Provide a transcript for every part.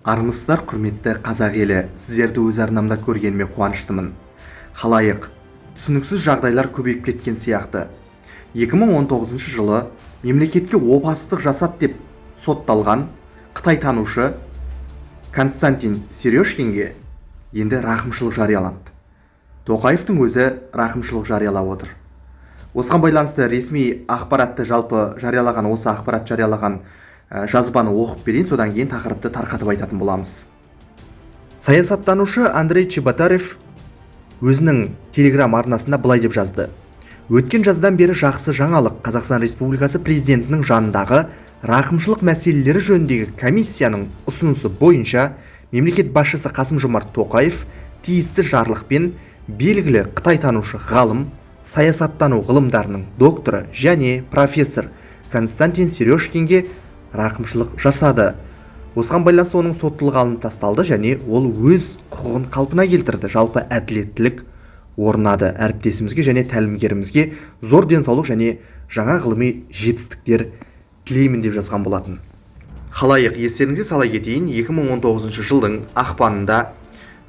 Армысыздар, құрметті қазақ елі, сіздерді өз арнамда көргеніме қуаныштымын. Халайық, түсініксіз жағдайлар көбейіп кеткен сияқты. 2019 жылы мемлекетке опасыздық жасады деп сотталған Қытай танушы Константин Сережкинге енді рақымшылық жарияланды. Тоқаевтың өзі рақымшылық жариялап отыр. Осыған байланысты ресми ақпаратты осы ақпарат жариялаған жазбаны оқып берейін, содан кейін тақырыпты тарқатып айтатын боламыз. Саясаттанушы Андрей Чеботарев өзінің телеграм арнасында былай деп жазды: өткен жаздан бері жақсы жаңалық. Қазақстан Республикасы президентінің жанындағы рақымшылық мәселелері жөніндегі комиссияның ұсынысы бойынша мемлекет басшысы Қасым-Жомарт Тоқаев тиісті жарлықпен белгілі Қытай танушы ғалым, саясаттану ғылымдарының докторы және профессор Константин Сережкинге рақымшылық жасады. Осыған байланысты оның соттылығы алынып тасталды және ол өз құқығын қалпына келтірді. Жалпы әділеттілік орнады. Әріптесімізге және тәлімгерімізге зор денсаулық және жаңа ғылыми жетістіктер тілеймін деп жазған болатын. Халайық, естеріңізге сала кетейін, 2019 жылдың ақпанында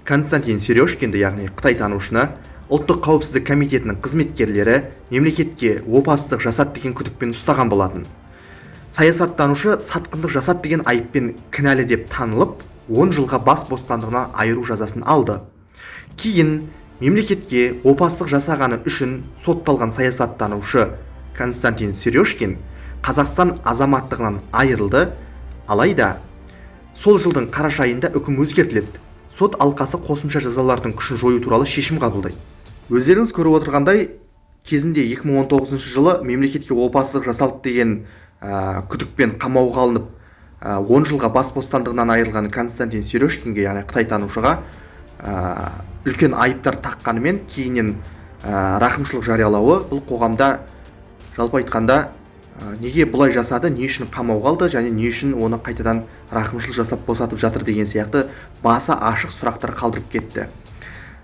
Константин Сережкинді, яғни Қытай танушыны, ұлттық қауіпсіздік комитетінің қызметкерлері мемлекетке опасыздық жасады деген күдікпен ұстаған болатын. Саясаттанушы сатқындық жасады деген айыппен кінәлі деп танылып, 10 жылға бас бостандығынан айыру жазасын алды. Кейін мемлекетке опасыздық жасағаны үшін сотталған саясаттанушы Константин Сережкин Қазақстан азаматтығынан айырылды. Алайда сол жылдың қараша айында үкім өзгертіледі. Сот алқасы қосымша жазалардың күшін жою туралы шешім қабылдайды. Өздеріңіз көріп отырғандай, кезінде 2019 жылы мемлекетке опасыздық жасалды деген күдікпен қамауға алынып 10 жылға бас бостандығынан айырылған Константин Сережкинге, яғни Қытай танушыға үлкен айыптар таққанымен кейіннен рақымшылық жариялауы бұл қоғамда жалпы айтқанда неге бұлай жасады, не үшін қамауға алды және не үшін оны қайтадан рақымшылық жасап босатып жатыр деген сияқты басы ашық сұрақтар қалдырып кетті.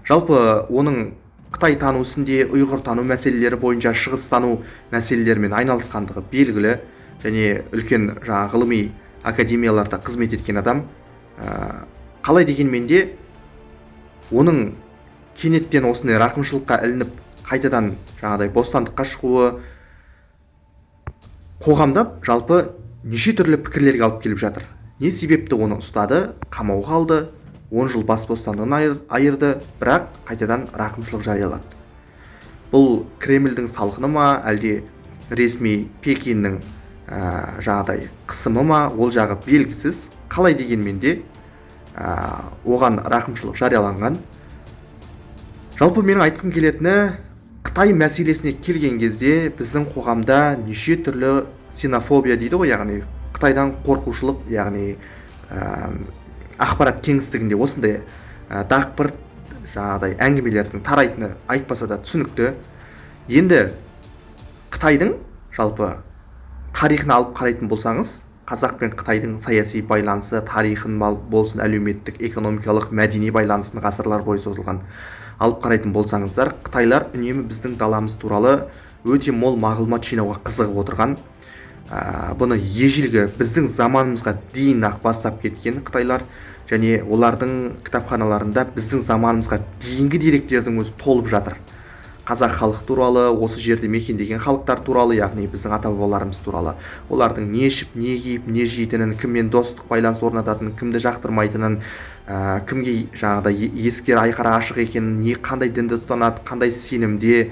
Жалпы оның Қытай тану ісінде ұйғыр тану мәселелері бойынша шығыс тану мәселелерімен айналысқандығы белгілі және үлкен ғылыми академияларда қызмет еткен адам. Қалай дегенмен де оның кенеттен осындай рақымшылыққа ілініп қайтадан бостандыққа шығуы қоғамда жалпы неше түрлі пікірлерге алып келіп жатыр. Не себепті оны ұстады, қамауға алды, 10 жыл бас бостандығынан айырды, бірақ қайтадан рақымшылық жариялады. Бұл Кремльдің салқыны ма, әлде ресми Пекиннің қысымы ма, ол жағы белгісіз. Қалай дегенмен де оған рақымшылық жарияланған. Жалпы менің айтқым келетіні, Қытай мәселесіне келген кезде біздің қоғамда неше түрлі ксенофобия дейді ғой, яғни Қытайдан қорқушылық, яғни ақпарат кеңістігінде осындай дақпырт әңгімелердің тарайтыны айтпаса да түсінікті. Енді Қытайдың жалпы тарихын алып қарайтын болсаңыз, Қазақ пен Қытайдың саяси байланысы, тарихын болсын, әлеуметтік, экономикалық, мәдени байланысын ғасырлар бойы созылған алып қарайтын болсаңыздар, Қытайлар үнемі біздің даламыз туралы өте мол мағлұмат жинауға қызығып отырған. Бұны ежелгі біздің заманымызға дейін ақ бастап кеткен Қытайлар және олардың кітапханаларында біздің заманымызға дейінгі деректердің өзі толып жатыр. Қазақ халық туралы, осы жерде мекендеген халықтар туралы, яғни біздің ата-бабаларымыз туралы, олардың не ішіп, не киіп, не жейтінін, кіммен достық байланыс орнататынын, кімді жақтырмайтынын, кімге ескер айқара ашық екенін, қандай дінді ұстанады, қандай сенімде,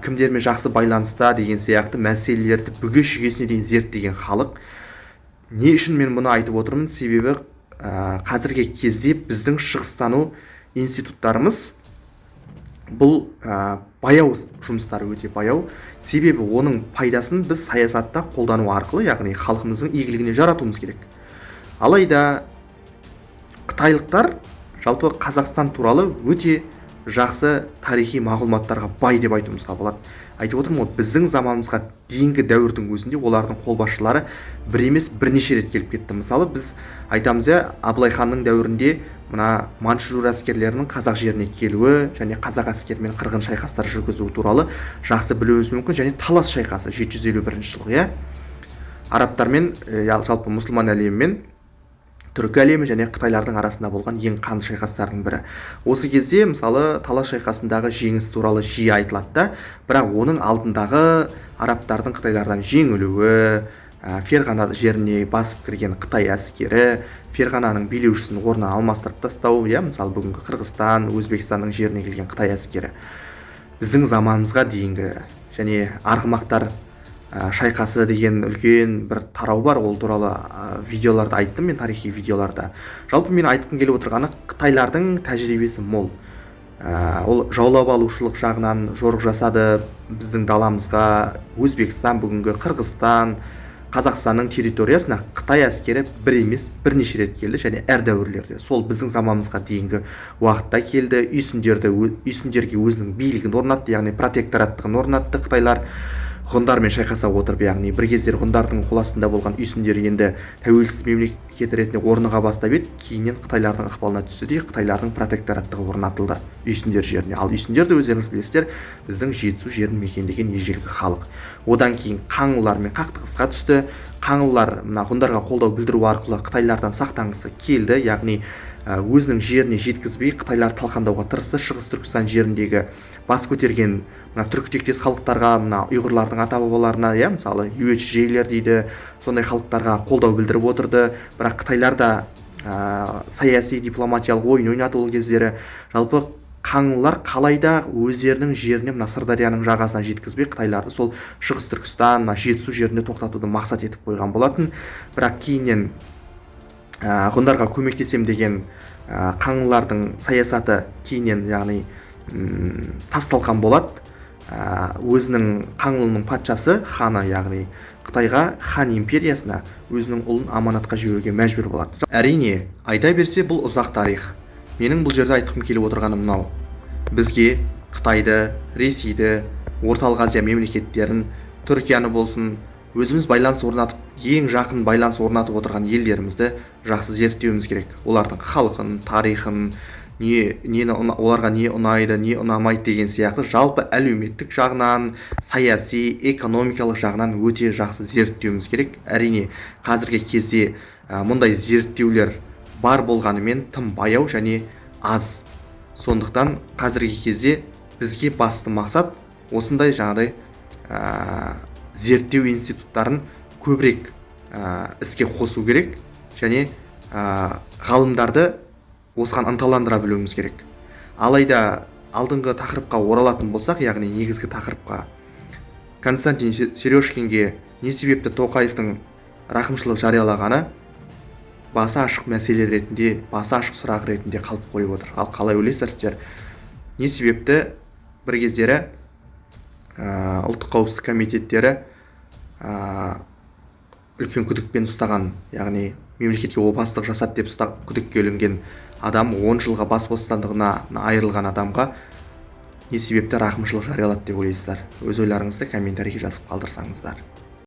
кімдермен жақсы байланыста деген сияқты мәселелерді бүге-шүгесіне дейін зерттеген халық. Не үшін мен бұны айтып отырмын? Себебі қазіргі кезде біздің шығыстану институттарымыз бұл баяу жұмыстары, өте баяу. Себебі оның пайдасын біз саясатта қолдану арқылы, яғни халқымыздың игілігіне жаратуымыз керек. Алайда қытайлықтар жалпы Қазақстан туралы өте жақсы тарихи мағлұматтарға бай деп айтуымызға болады. Айтып отырмын ғой, біздің заманымызға дейінгі дәуірдің өзінде олардың қолбасшылары бір емес бірнеше рет келіп кетті. Мысалы біз айтамыз, Абылай ханның дәуірінде мына манчжур әскерлерінің қазақ жеріне келуі және қазақ әскерімен қырғын шайқастар жүргізу туралы жақсы білуіміз мүмкін. Және Талас шайқасы 751 жылғы, арабтармен, жалпы мұсылман әлемімен түркі әлемі және қытайлардың арасында болған ең қанды шайқастардың бірі. Осы кезде мысалы талас шайқасындағы жеңіс туралы жиі айтылады да, бірақ оның алдындағы арабтардың қытайлардан жеңілуі, ферғана жеріне басып кірген қытай әскері, ферғананың билеушісін орнынан алмастырып тастау, мысалы бүгінгі Қырғызстан, Өзбекстанның жеріне келген қытай әскері, біздің заманымызға дейінгі және арғымақтар шайқасы деген үлкен бір тарау бар. Ол туралы видеоларды айттым мен, тарихи видеоларда. Жалпы мен айтқым келіп отырғаны, қытайлардың тәжірибесі мол. Ол жаулап алушылық жағынан жорық жасады біздің даламызға. Өзбекстан, бүгінгі Қырғызстан, Қазақстанның территориясына Қытай әскері бір емес бірнеше рет келді және әр дәуірлерде. Сол біздің заманымызға дейінгі уақытта келді. Үйсіндерге өзінің билігін орнатты, яғни протектораттығын орнатты қытайлар. Ғұндармен шайқаса отырып, яғни бір кездер ғұндардың қол астында болған үйсіндер енді тәуелсіз мемлекет ретінде орныға бастап еді, кейіннен қытайлардың ықпалына түсті де қытайлардың протектораттығы орнатылды үйсіндер жеріне. Ал үйсіндерді өздеріңіз білесіздер, біздің жетісу жерін мекендеген ежелгі халық. Одан кейін қаңлылармен қақтығысқа түсті. Қаңлылар мына ғұндарға қолдау білдіру арқылы қытайлардан сақтанғысы келді, яғни өзінің жеріне жеткізбей қытайлар талқандауға тырысты. Шығыс Түркістан жеріндегі бас көтерген мына түркітектес халықтарға, мына ұйғырлардың ата бабаларына, мысалы юечжейлер дейді, сондай халықтарға қолдау білдіріп отырды. Бірақ қытайлар да саяси дипломатиялық ойын ойнады ол кездері. Жалпы қаңлылар қалайда өздерінің жеріне, мына Сырдарияның жағасына жеткізбей қытайларды сол шығыс Түркістан, жетісу жерінде тоқтатуды мақсат етіп қойған болатын. Бірақ кейіннен ғұндарға көмектесем деген қаңлылардың саясаты кейіннен, яғни тасталқан болады. Өзінің қаңлының патшасы, ханы, яғни Қытайға, хан империясына өзінің ұлын аманатқа жіберуге мәжбүр болады. Әрине, айта берсе бұл ұзақ тарих. Менің бұл жерде айтқым келіп отырғаным мынау: бізге Қытайды, Ресейді, Орталық Азия мемлекеттерін, Түркияны болсын, өзіміз байланыс орнатып, ең жақын байланыс орнатып отырған елдерімізді жақсы зерттеуіміз керек. Олардың халқын, тарихын, оларға не ұнайды, не ұнамайды деген сияқты жалпы әлеуметтік жағынан, саяси, экономикалық жағынан өте жақсы зерттеуіміз керек. Әрине, қазіргі кезде мұндай зерттеулер бар болғанымен тым баяу және аз. Сондықтан қазіргі кезде бізге басты мақсат осындай жаңағыдай зерттеу институттарын көбірек іске қосу керек және ғалымдарды осыған ынталандыра білуіміз керек. Алайда алдыңғы тақырыпқа оралатын болсақ, яғни негізгі тақырыпқа, Константин Сережкинге не себепті Тоқаевтың рақымшылық жариялағаны басы ашық мәселе ретінде, басы ашық сұрақ ретінде қалып қойып отыр. Ал қалай ойлайсыздар? Не себепті бір кездері ұлттық қауіпсіздік комитеттері үлкен күдікпен ұстаған, яғни мемлекетке опасыздық жасады деп күдікке ілінген адам, 10 жылға бас бостандығынан айырылған адамға не себепті рақымшылық жариялады деп ойлайсыздар? Өз ойларыңызды комментарийге жазып қалдырсаңыздар.